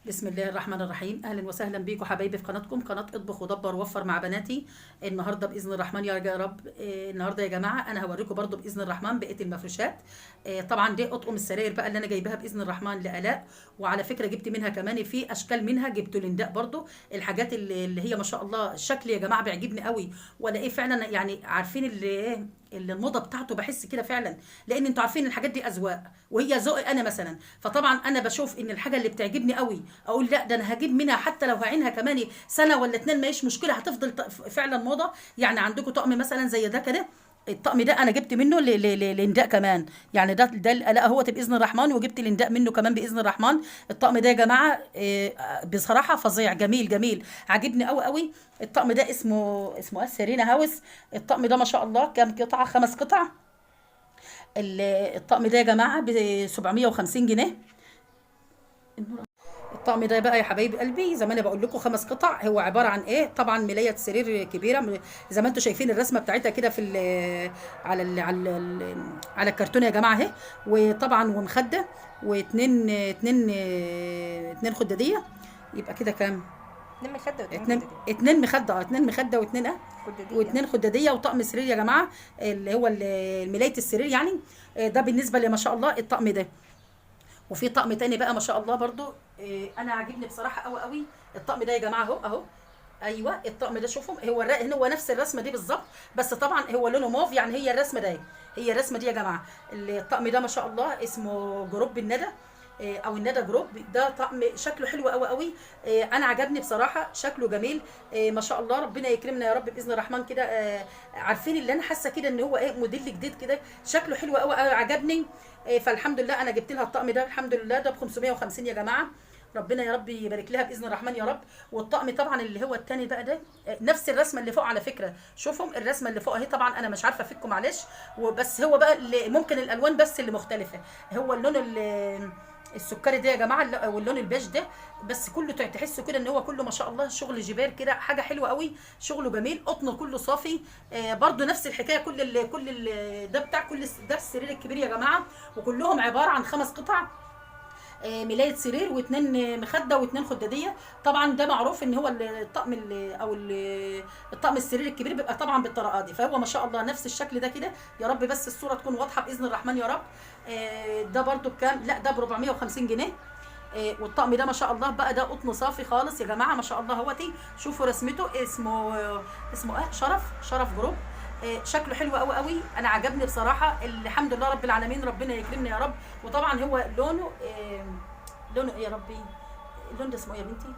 بسم الله الرحمن الرحيم. اهلا وسهلا بيكم حبايبي في قناتكم قناه اطبخ ودبر ووفر مع بناتي. النهارده باذن الرحمن يا رب النهارده يا جماعه انا هوريكم برضو باذن الرحمن بقيه المفروشات. طبعا دي اطقم السراير بقى اللي انا جايباها باذن الرحمن لالاء، وعلى فكره جبت منها كمان في اشكال منها جبت لنداء برضو. الحاجات اللي هي ما شاء الله الشكل يا جماعه بيعجبني قوي، ولا ايه فعلا يعني عارفين اللي الموضه بتاعته بحس كده فعلا، لان انتوا عارفين الحاجات دي اذواق وهي ذوقي انا مثلا. فطبعا انا بشوف ان الحاجه اللي بتعجبني قوي اقول لا ده انا هجيب منها حتى لو هعينها كمان سنه ولا اتنين ماهيش مشكله، هتفضل فعلا موضه. يعني عندكم طقم مثلا زي ده كده، الطقم ده انا جبت منه لنداء كمان. يعني ده لا اهوت باذن الرحمن، وجبت لنداء منه كمان باذن الرحمن. الطقم ده يا جماعه بصراحه فظيع جميل جميل، عاجبني قوي قوي. الطقم ده اسمه سيرينا هاوس. الطقم ده ما شاء الله كام قطعه؟ 5 قطع. الطقم ده يا جماعه ب 750 جنيه. الطقم ده بقى يا حبايب قلبي زي ما انا بقول لكم 5 قطع. هو عباره عن ايه؟ طبعا ملايه سرير كبيره زي ما انتم شايفين الرسمه بتاعتها كده في على الكرتونه يا جماعه اهي. وطبعا ومخده اتنين خداديه. يبقى كده كام؟ اتنين مخدة واتنين خدادية. اتنين مخده، اتنين مخده خدادية. واتنين خداديه وطقم سرير يا جماعه، اللي هو ملايه السرير يعني. ده بالنسبه لما شاء الله الطقم ده. وفي طقم تاني بقى ما شاء الله برضو انا عاجبني بصراحه قوي قوي الطقم ده يا جماعه اهو. ايوه الطقم ده شوفوا هو نفس الرسمه دي بالظبط، بس طبعا هو لونه موف. يعني هي الرسمه ده، هي الرسمه دي يا جماعه. الطقم ده ما شاء الله اسمه جروب الندى او الندى جروب. ده طقم شكله حلو قوي قوي. انا عجبني بصراحه، شكله جميل. ما شاء الله ربنا يكرمنا يا رب باذن الرحمن كده. عارفين اللي انا حاسه كده ان هو موديل جديد كده، شكله حلو قوي قوي عجبني. فالحمد لله انا جبت لها الطقم ده الحمد لله. ده ب 550 يا جماعه. ربنا يا رب يبارك لها باذن الرحمن يا رب. والطقم طبعا اللي هو الثاني بقى ده نفس الرسمه اللي فوق على فكره. شوفوا الرسمه اللي فوق اهي. طبعا انا مش عارفه افككم معلش، وبس هو بقى اللي ممكن الالوان بس اللي مختلفه. هو اللون السكري ده يا جماعه واللون البيج ده، بس كله تحسوا كده ان هو كله ما شاء الله شغل جبال كده، حاجه حلوه قوي، شغله جميل، قطن كله صافي. برضو نفس الحكايه. ده بتاع ده السرير الكبير يا جماعه، وكلهم عباره عن 5 قطع. ملايه سرير واتنين مخده واتنين خداديه. طبعا ده معروف ان هو الطقم السرير الكبير بيبقى طبعا بالطرقه دي. فهو ما شاء الله نفس الشكل ده كده. يا رب بس الصوره تكون واضحه باذن الرحمن يا رب. ده برضو بكام؟ لا ده ب 450 جنيه. والطقم ده ما شاء الله بقى ده قطن صافي خالص يا جماعه ما شاء الله اهوتي. شوفوا رسمته اسمه ايه؟ شرف جروب. شكله حلو قوي قوي. انا عجبني بصراحه. الحمد لله رب العالمين، ربنا يكرمنا يا رب. وطبعا هو لونه ايه يا ربي؟ اللون ده اسمه ايه يا بنتي؟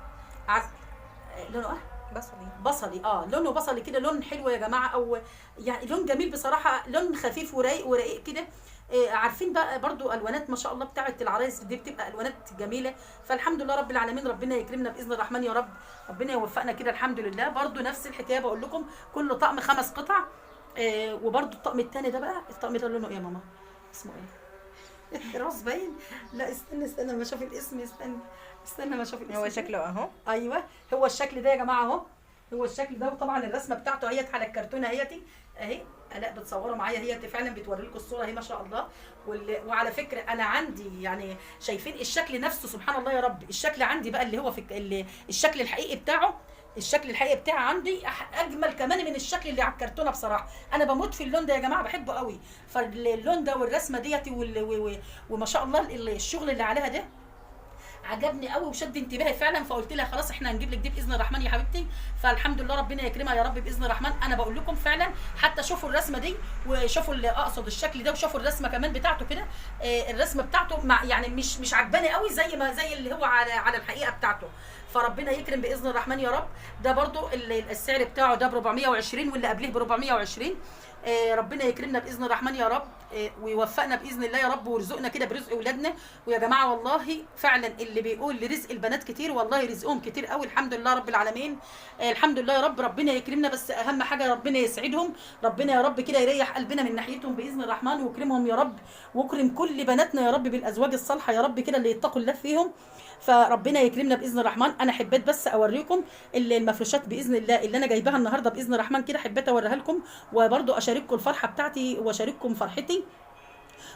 لونه ايه؟ بصلي. لونه بصلي كده، لون حلو يا جماعه، او يعني لون جميل بصراحه، لون خفيف ورقيق كده. عارفين بقى برضو الوانات ما شاء الله بتاعه العرايس دي بتبقى الوانات جميله. فالحمد لله رب العالمين، ربنا يكرمنا باذن الرحمن يا رب. ربنا يوفقنا كده الحمد لله. برضو نفس الحكايه بقول لكم، كل طقم 5 قطع. وبرضو الطقم الثاني ده بقى، الطقم ده لونه ايه يا ماما؟ اسمه ايه؟ راس باين. لا استنى ما اشوف الاسم. استنى ما اشوف الاسم. هو شكله اهو. ايوه هو الشكل ده يا جماعه اهو. هو الشكل ده. وطبعا الرسمه بتاعته اهي على الكرتونه اهي. الاء بتصوروا معايا، هي فعلا بتوري لكم الصوره اهي ما شاء الله. وعلى فكره انا عندي يعني شايفين الشكل نفسه سبحان الله يا رب. الشكل عندي بقى اللي هو الشكل الحقيقي بتاعه. الشكل الحقيقي بتاعه عندي اجمل كمان من الشكل اللي على الكرتونه بصراحه. انا بموت في اللون ده يا جماعه، بحبه قوي. فاللون ده والرسمه وما شاء الله الشغل اللي عليها ده عجبني قوي وشد انتباهي فعلا. فقلت لها خلاص احنا هنجيب لك دي باذن الرحمن يا حبيبتي. فالحمد لله ربنا يكرمها يا رب باذن الرحمن. انا بقول لكم فعلا حتى شوفوا الرسمه دي، وشوفوا اللي اقصد الشكل ده، وشوفوا الرسمه كمان بتاعته كده. الرسمه بتاعته يعني مش عجباني قوي زي اللي هو على الحقيقه بتاعته. فربنا يكرم باذن الرحمن يا رب. ده برضو السعر بتاعه ده ب 420، واللي قبليه ب 420. ربنا يكرمنا باذن الرحمن يا رب. ويوفقنا باذن الله يا رب، ويرزقنا كده برزق اولادنا. ويا جماعه والله فعلا اللي بيقول لرزق البنات كتير والله رزقهم كتير قوي الحمد لله رب العالمين. الحمد لله يا رب. ربنا يكرمنا، بس اهم حاجه ربنا يسعدهم. ربنا يا رب كده يريح قلبنا من ناحيتهم باذن الرحمن، ويكرمهم يا رب، واكرم كل بناتنا يا رب بالازواج الصالحه يا رب كده اللي يتقوا الله فيهم. فربنا يكرمنا باذن الرحمن. انا حبيت بس اوريكم المفروشات باذن الله اللي انا جايباها النهارده باذن الرحمن كده، حبيت اوريها لكم، وبرده اشارككم الفرحه بتاعتي واشارككم فرحتي.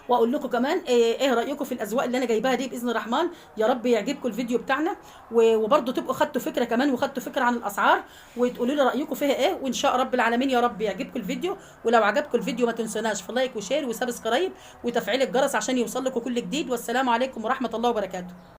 واقول لكم كمان ايه رايكم في الاذواق اللي انا جايباها دي باذن الرحمن. يا رب يعجبكم الفيديو بتاعنا، وبرده تبقوا خدتوا فكره كمان وخدتوا فكره عن الاسعار، وتقولوا لي رايكم فيها ايه، وان شاء رب العالمين يا رب يعجبكم الفيديو. ولو عجبكم الفيديو ما تنسوناش في لايك وشير وسبسكرايب وتفعيل الجرس عشان يوصل لكم كل جديد. والسلام عليكم ورحمه الله وبركاته.